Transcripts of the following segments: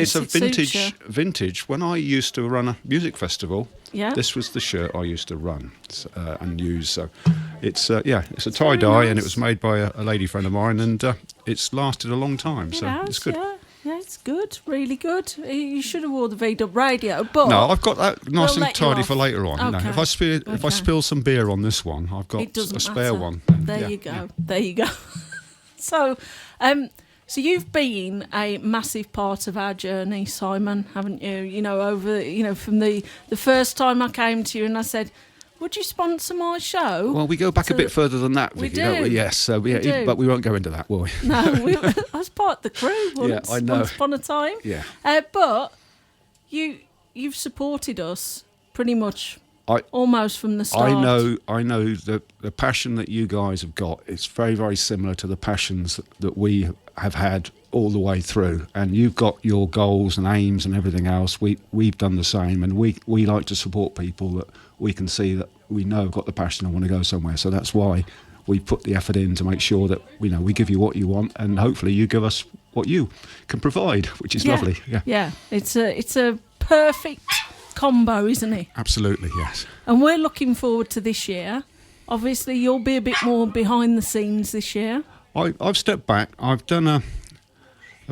It's a vintage. When I used to run a music festival, this was the shirt I used to run and use. So it's a tie-dye, and it was made by a lady friend of mine, and it's lasted a long time. It's good. Yeah, it's good, really good. You should have wore the VDubRadio, but no, I've got that nice and tidy for later on. Okay. You know, if I spill some beer on this one, I've got a spare one. There you go. There you go. So you've been a massive part of our journey, Simon, haven't you? You know, from the first time I came to you and I said, would you sponsor my show? Well, we go back a bit further than that, Vicky, don't we? Yes, but we won't go into that, will we? No, I was part of the crew once, I know. Once upon a time. Yeah. But you've supported us pretty much almost from the start. I know the passion that you guys have got. It's very, very similar to the passions that we have had all the way through. And you've got your goals and aims and everything else. We've done the same, and we like to support people that we can see that we know have got the passion and want to go somewhere. So that's why we put the effort in to make sure that we give you what you want, and hopefully you give us what you can provide, which is lovely. Yeah. It's a perfect combo, isn't it? Absolutely, yes. And we're looking forward to this year. Obviously, you'll be a bit more behind the scenes this year. I've stepped back. I've done a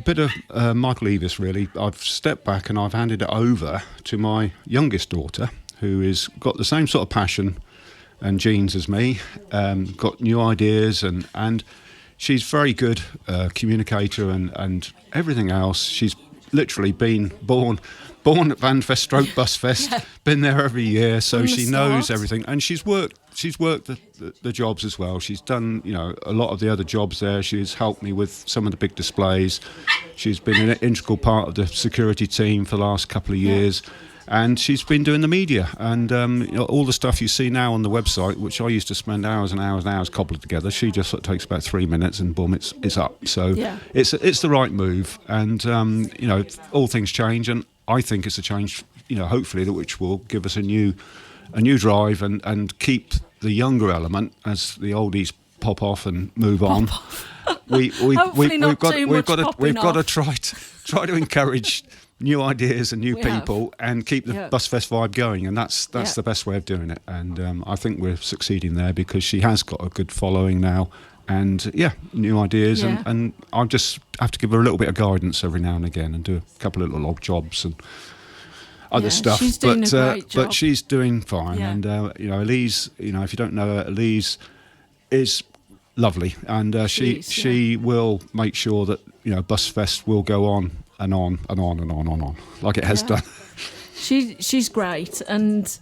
bit of Michael Eavis, really. I've stepped back and I've handed it over to my youngest daughter, who has got the same sort of passion and genes as me, got new ideas, and she's very good communicator and everything else. She's literally been born at VanFest, BUSFEST, been there every year, so she knows everything, and she's worked the jobs as well. She's done a lot of the other jobs there. She's helped me with some of the big displays. She's been an integral part of the security team for the last couple of years. And she's been doing the media, and all the stuff you see now on the website, which I used to spend hours and hours and hours cobbling together. She just sort of takes about 3 minutes, and boom, it's up. So it's the right move, and all things change, and I think it's a change, hopefully, which will give us a new drive and keep the younger element as the oldies pop off and move on. We've got to try to encourage new ideas and new people and keep the BUSFEST vibe going, and that's the best way of doing it, and I think we're succeeding there because she has got a good following now, and new ideas, and I just have to give her a little bit of guidance every now and again and do a couple of little odd jobs and other stuff. She's doing a great job. But she's doing fine, and Elise, if you don't know her, Elise is lovely, and she will make sure that BUSFEST will go on and on and on and on and on, like it has done. She's great, and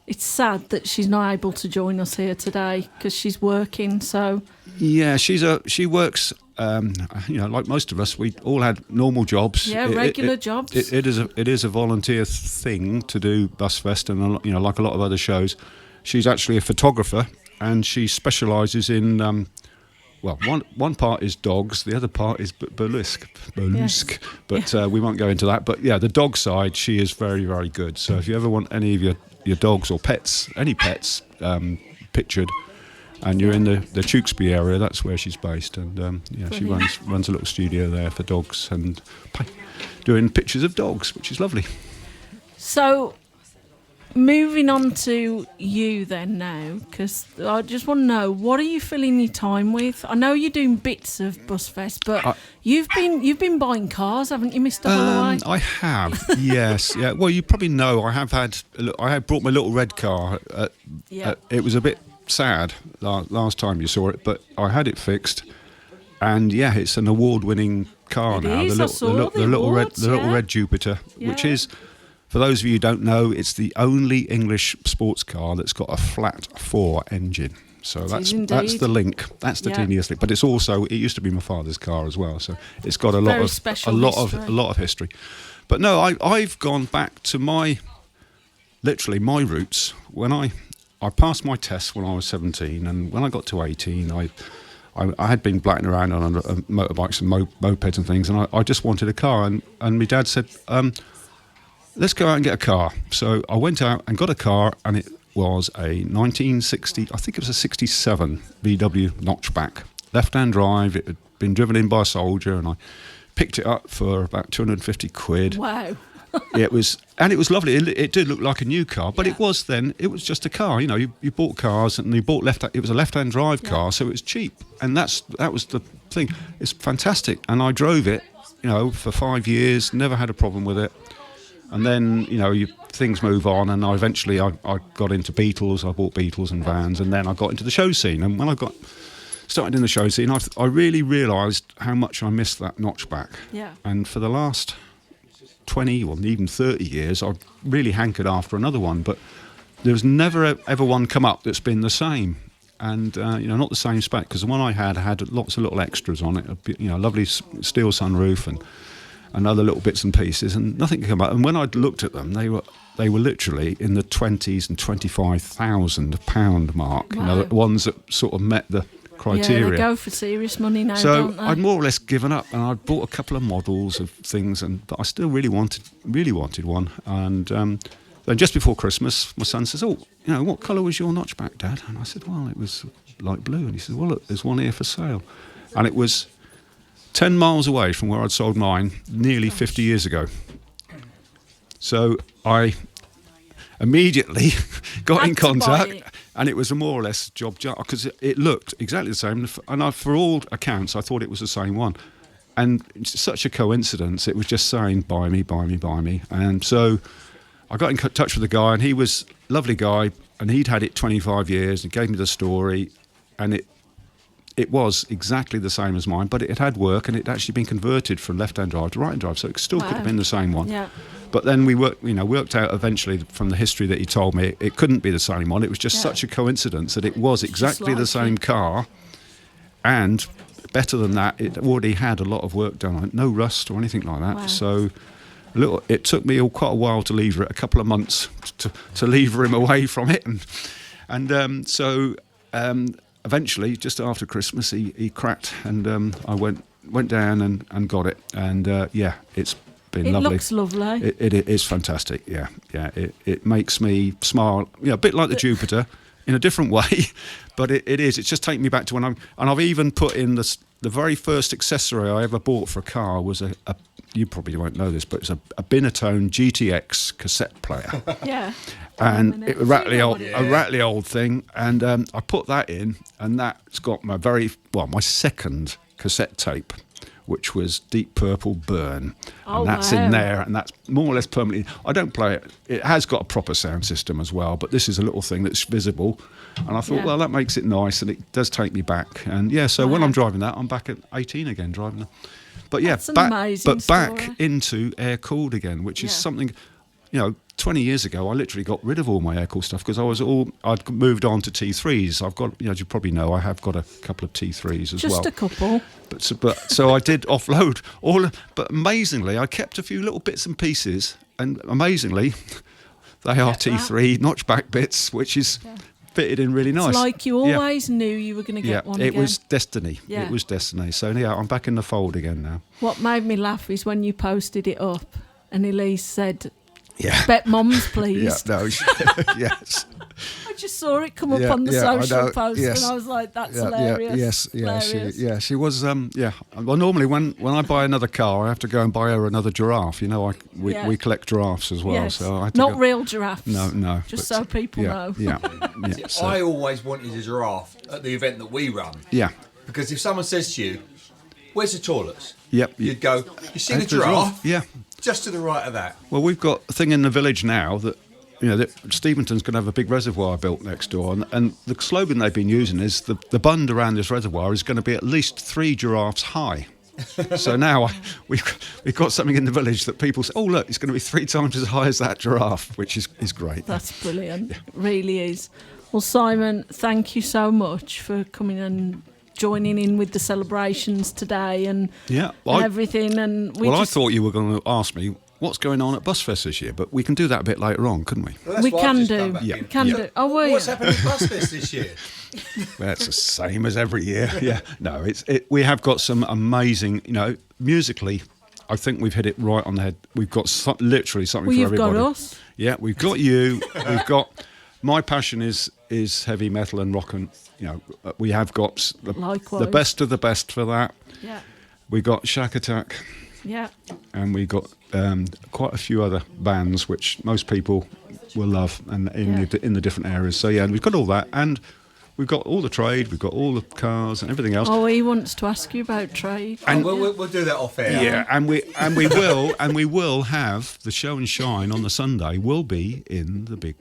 it's sad that she's not able to join us here today because she's working. So she works. Like most of us, we all had normal jobs. Regular jobs. It is a volunteer thing to do BUSFEST, and like a lot of other shows, she's actually a photographer, and she specialises in. Well, one part is dogs, the other part is burlesque. But we won't go into that. But the dog side, she is very, very good. So if you ever want any of your dogs or pets, any pets pictured, and you're in the Tewkesbury area, that's where she's based. And she runs a little studio there for dogs and doing pictures of dogs, which is lovely. So, moving on to you then now, because I just want to know, what are you filling your time with? I know you're doing bits of BUSFEST, but you've been buying cars, haven't you, Mr. Holloway? I have, yes. Yeah. Well, you probably know I have brought my little red car. It was a bit sad last time you saw it, but I had it fixed, and it's an award-winning car now. The little red Jupiter, which is. For those of you who don't know, it's the only English sports car that's got a flat 4 engine. So that's the link. That's the teeniest link. But it's also, it used to be my father's car as well. So it's got a lot of history. But no, I've gone back to my roots. When I passed my test when I was 17, and when I got to 18, I had been blatting around on motorbikes and mopeds and things, and I just wanted a car. And my dad said, let's go out and get a car. So I went out and got a car, and it was a 1960, I think it was a 67 VW notchback, left-hand drive. It had been driven in by a soldier, and I picked it up for about 250 quid. Wow. It was lovely. It did look like a new car, but it was just a car. You know, you bought cars and you bought it was a left-hand drive car, so it was cheap, and that was the thing. It's fantastic, and I drove it, you know, for 5 years, never had a problem with it. And then, you know, things move on, and I eventually got into Beetles. I bought Beetles and vans, and then I got into the show scene. And when I started in the show scene, I really realised how much I missed that notchback. Yeah. And for the last 20 or even 30 years, I've really hankered after another one, but there's never ever one come up that's been the same, and you know, not the same spec, because the one I had lots of little extras on it, you know, lovely steel sunroof and other little bits and pieces, and nothing could come up. And when I looked at them, they were literally in the 20s and £25,000 mark. Wow. You know, the ones that sort of met the criteria. Yeah, they go for serious money now, so don't they? I'd more or less given up, and I'd bought a couple of models of things, but I still really wanted one. And then just before Christmas, my son says, "Oh, you know, what colour was your notchback, Dad?" And I said, "Well, it was light blue." And he said, "Well, look, there's one here for sale." And it was 10 miles away from where I'd sold mine nearly 50 years ago. So I immediately got in contact, and it was a more or less job because it looked exactly the same, and for all accounts I thought it was the same one, and it's such a coincidence. It was just saying buy me, buy me, buy me. And so I got in touch with the guy, and he was a lovely guy, and he'd had it 25 years and gave me the story, and it was exactly the same as mine, but it had work, and it had actually been converted from left-hand drive to right-hand drive, so it still could have been the same one. Yeah. But then we worked out eventually from the history that he told me it couldn't be the same one. It was just such a coincidence that it was exactly the same car, and better than that, it already had a lot of work done on it, no rust or anything like that. Wow. So it took me quite a while to lever it, a couple of months to lever him away from it, and so eventually, just after Christmas, he cracked, and I went down and got it, and it's been lovely. It looks lovely. It is fantastic. Yeah. It makes me smile. You know, a bit like the Jupiter, in a different way, but it is. It's just taken me back to and I've even put in the very first accessory I ever bought for a car was a you probably won't know this, but it's a Binatone GTX cassette player. Yeah. And it was a rattly old thing, and I put that in, and that's got my second cassette tape, which was Deep Purple Burn, and that's in there, and that's more or less permanently. I don't play it. It has got a proper sound system as well, but this is a little thing that's visible, and I thought, well, that makes it nice, and it does take me back, and so when I'm driving that, I'm back at 18 again driving that. But back into air cooled again, which is something, 20 years ago, I literally got rid of all my air-cooled stuff because I'd moved on to T3s. I've got, as you probably know, I have got a couple of T3s as well. Just a couple. So I did offload all, but amazingly, I kept a few little bits and pieces, and amazingly, they are T3 notchback bits, which is fitted in really nice. It's like you always knew you were going to get one again. It was destiny. Yeah. It was destiny. So, I'm back in the fold again now. What made me laugh is when you posted it up, and Elise said, bet Mum's pleased. Yes. I just saw it come up on the social post, and I was like, "That's hilarious." She was. Well, normally when I buy another car, I have to go and buy her another giraffe. We collect giraffes as well. Yes. So I had to not real giraffes. No. Just so people know. So I always wanted a giraffe at the event that we run. Yeah. Because if someone says to you, "Where's the toilets?" Yep. You'd go, "You see the giraffe?" Yeah. Just to the right of that. Well, we've got a thing in the village now that, that Steventon's going to have a big reservoir built next door, and the slogan they've been using is the bund around this reservoir is going to be at least 3 giraffes high. So now we've got something in the village that people say, "Oh, look, it's going to be 3 times as high as that giraffe," which is great. That's brilliant. It really is. Well, Simon, thank you so much for coming and joining in with the celebrations today and everything. And I thought you were going to ask me what's going on at BUSFEST this year, but we can do that a bit later on, couldn't we? Well, we can do. Do. Oh, what's happening at BUSFEST this year? Well, it's the same as every year. Yeah, no, we have got some amazing, musically. I think we've hit it right on the head. We've got literally something for everybody. You've got us. Yeah, we've got you. We've got. My passion is heavy metal and rock, and we have got the best of the best for that. Yeah. We got Shack Attack. Yeah. And we got quite a few other bands which most people will love, and in the different areas. So yeah, we've got all that, and we've got all the trade, we've got all the cars and everything else. Oh, he wants to ask you about trade. And we'll do that off air. Yeah, and we will have the show and shine on the Sunday. Will be in the big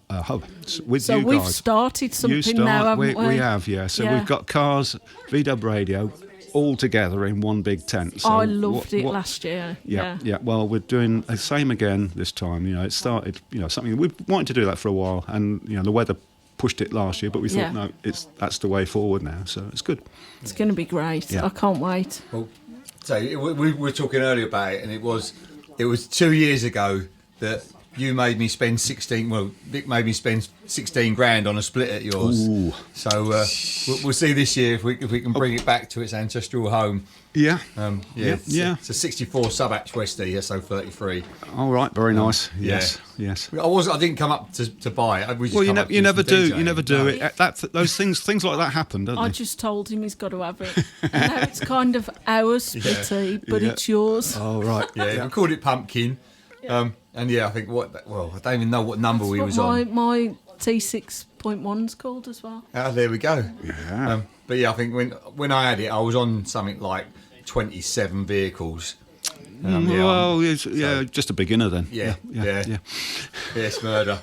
hub with so you we've guys. Started something now, haven't we? We have, yeah. So we've got cars, VDubRadio, all together in one big tent. So I loved it last year. Yeah. Well, we're doing the same again this time. It started, something we've wanted to do that for a while, and the weather pushed it last year, but we thought no, that's the way forward now. So it's good. It's going to be great. Yeah. I can't wait. Well, so we were talking earlier about it, and it was 2 years ago that you made me spend 16. Well, Vic made me spend 16 grand on a split at yours. Ooh. So we'll see this year if we can bring it back to its ancestral home. Yeah. It's a 64 sub-ax Westie SO33. All right. Very nice. Yeah. Yes. I didn't come up to buy it. Well, you never do. You never do it. Those things like that happen, don't they? I just told him he's got to have it. Now it's kind of our splitty, but it's yours. Oh right. Yeah. We called it Pumpkin. And I think I don't even know what number we was on. My T6.1's called as well. There we go. Yeah. But I think when I had it, I was on something like 27 vehicles. Just a beginner then. Yeah. It's murder.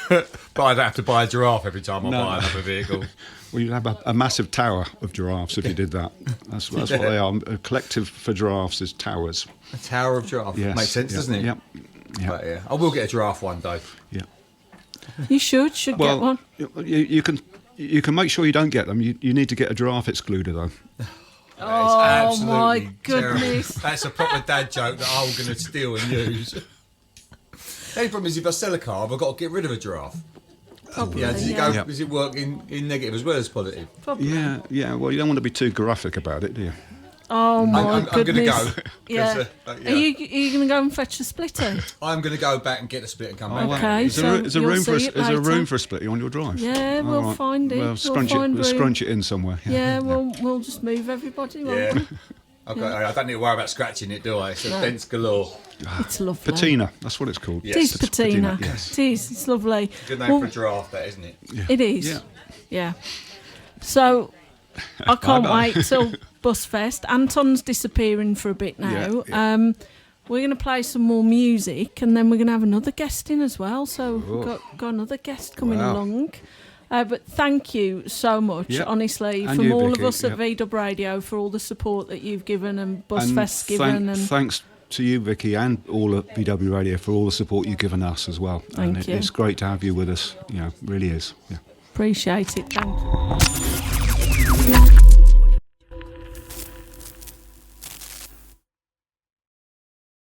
But I'd have to buy a giraffe every time I buy another vehicle. Well, you'd have a massive tower of giraffes if you did that. That's what they are. A collective for giraffes is towers. A tower of giraffe. Yes. Makes sense, doesn't it? Yep. But, I will get a giraffe one day. Yeah. You should get one. You can make sure you don't get them. You need to get a giraffe excluder though. Oh my goodness! That's a proper dad joke that I'm going to steal and use. The only problem is if I sell a car, I've got to get rid of a giraffe. Probably. Does it work in negative as well as positive? Probably. Yeah. Well, you don't want to be too graphic about it, do you? Oh my goodness! I'm going to go. Yeah. Are you going to go and fetch a splitter? I'm going to go back and get a split and come back. Okay. Is there room for a split on your drive? Yeah, we'll find it. Well, scrunch it in somewhere. Yeah, we'll just move everybody. Won't we? Okay, I don't need to worry about scratching it, do I? It's dents galore. It's lovely. Patina, that's what it's called. It is patina. Yes. It is. It's lovely. Good name for a giraffe, that isn't it? Yeah. It is. Yeah. So I can't wait till BUSFEST. Anton's disappearing for a bit now. Yeah. We're going to play some more music, and then we're going to have another guest in as well. So we've got another guest coming along. But thank you so much, honestly, and from you, all Vicky, of us at VDubRadio for all the support that you've given and BUSFEST given. And thanks to you, Vicky, and all at VDubRadio for all the support you've given us as well. Thank you. It's great to have you with us. Really is. Yeah. Appreciate it. Thank you.